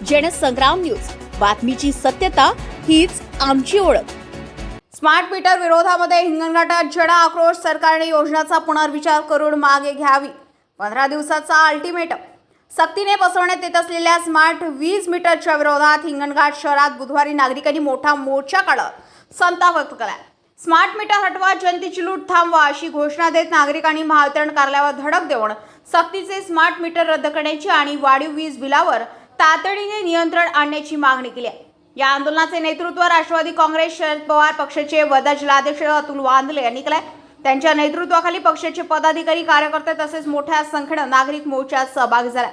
Jansangram news, बातमीची सत्यता हीच आमची ओळख। स्मार्ट मीटर विरोधामध्ये हिंगणघाटात जन आक्रोश। सरकारने योजनेचा पुनर्विचार करून मागे घ्यावी। 15 दिवसाचा अल्टिमेटम। सक्तीने बसवण्यात येत असलेल्या स्मार्ट वीज मीटरच्या विरोधात हिंगणघाट शहरात बुधवारी नागरिकांनी मोठा मोर्चा काढत संताप व्यक्त केला। स्मार्ट मीटर हटवा, जनतेची लूट थांबवा अशी घोषणा देत नागरिकांनी महावितरण कार्यालयावर धडक देऊन सक्तीचे स्मार्ट मीटर रद्द करण्याची आणि वाढीव वीज बिलावर तातडीने नियंत्रण आणण्याची मागणी केली आहे। या आंदोलनाचे नेतृत्व राष्ट्रवादी काँग्रेस शरद पवार पक्षाचे वर्धा जिल्हाध्यक्ष अतुल वांदले यांनी केले। त्यांच्या नेतृत्वाखाली पक्षाचे पदाधिकारी, कार्यकर्ते तसेच मोठ्या संख्येने नागरिक मोर्चात सहभागी झाले।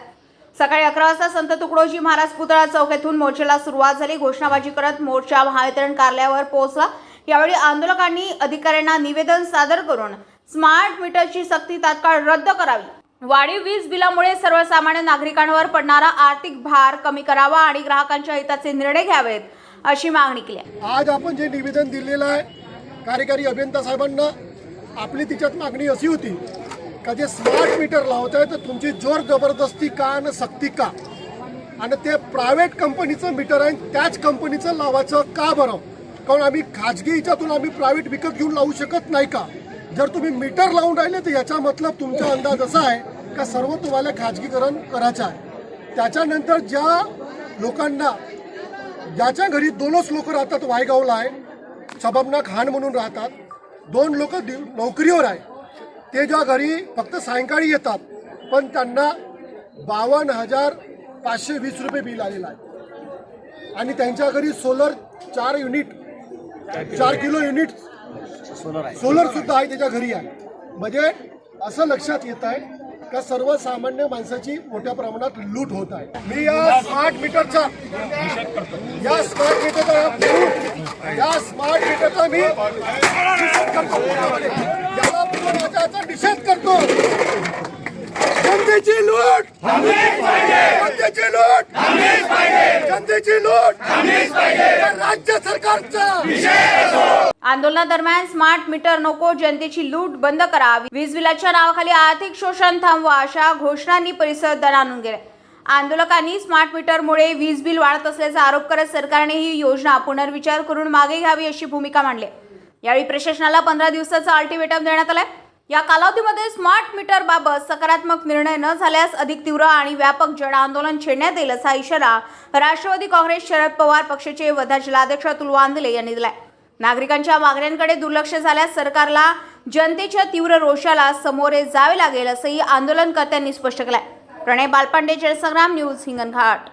सकाळी 11 वाजता संत तुकडोजी महाराज पुतळा चौक येथून मोर्चाला सुरुवात झाली। घोषणाबाजी करत मोर्चा महावितरण कार्यालयावर पोहोचला। यावेळी आंदोलकांनी अधिकाऱ्यांना निवेदन सादर करून स्मार्ट मीटरची सक्ती तात्काळ रद्द करावी, वाढीव वीज बिलामुळे सर्वसामान्य नागरिकांवर पडणारा आर्थिक भार कमी करावा आणि ग्राहकांच्या हिताचे निर्णय घ्यावेत अशी मागणी केली आहे। आज आपण जे निवेदन दिलेलं आहे कार्यकारी अभियंता साहेबांना, आपली तिच्यात मागणी अशी होती का जे स्मार्ट मीटर लावत आहे तर तुमची जोर जबरदस्ती का आणि सक्ती का, आणि ते प्रायव्हेट कंपनीचं मीटर आहे त्याच कंपनीचं लावायचं का बरं? कारण आम्ही खाजगी ह्याच्यातून आम्ही प्रायव्हेट विकत घेऊन लावू शकत नाही का? जर तुम्ही मीटर लावून राहिले तर याचा मतलब तुमचा अंदाज असा आहे का सर्व तुम्हाला खाजगीकरण करायचं आहे। त्याच्यानंतर ज्या लोकांना, ज्याच्या घरी 2च लोक राहतात, वायगावला आहे शबाबना खान म्हणून राहतात, 2 लोक नोकरीवर आहे, ते ज्या घरी फक्त सायंकाळी येतात पण त्यांना 52,520 रुपये बिल आलेलं आहे आणि त्यांच्या घरी सोलर 4 किलो युनिट सोलर सुद्धा आहे त्याच्या घरी आहे। म्हणजे असं लक्षात येत आहे का सर्वसामान्य माणसाची मोठ्या प्रमाणात लूट होत आहे। मी या स्मार्ट मीटरचा मी याला निषेध करतो। जनतेची लूट, जनतेची लूट, जनतेची लूट राज्य सरकारचा। आंदोलनादरम्यान स्मार्ट मीटर नको, जनतेची लूट बंद करा, वीज बिलाच्या नावाखाली आर्थिक शोषण थांबवा अशा घोषणांनी परिसर दणाणून गेले। आंदोलकांनी स्मार्ट मीटरमुळे वीज बिल वाढत असल्याचा आरोप करत सरकारने ही योजना पुनर्विचार करून मागे घ्यावी अशी भूमिका मांडली। यावेळी प्रशासनाला 15 दिवसाचा अल्टिमेटम देण्यात आलाय। या कालावधीमध्ये स्मार्ट मीटर बाबत सकारात्मक निर्णय न झाल्यास अधिक तीव्र आणि व्यापक जन आंदोलन छेडण्यात येईल असा इशारा राष्ट्रवादी काँग्रेस शरद पवार पक्षाचे वर्धा जिल्हाध्यक्ष अतुल वांदले यांनी दिलाय। नागरिकांच्या मागण्यांकडे दुर्लक्ष झाल्यास सरकारला जनतेच्या तीव्र रोषाला सामोरे जावे लागेल असंही आंदोलनकर्त्यांनी स्पष्ट केलंय। प्रणय बालपांडे, जनसंग्राम न्यूज, हिंगणघाट।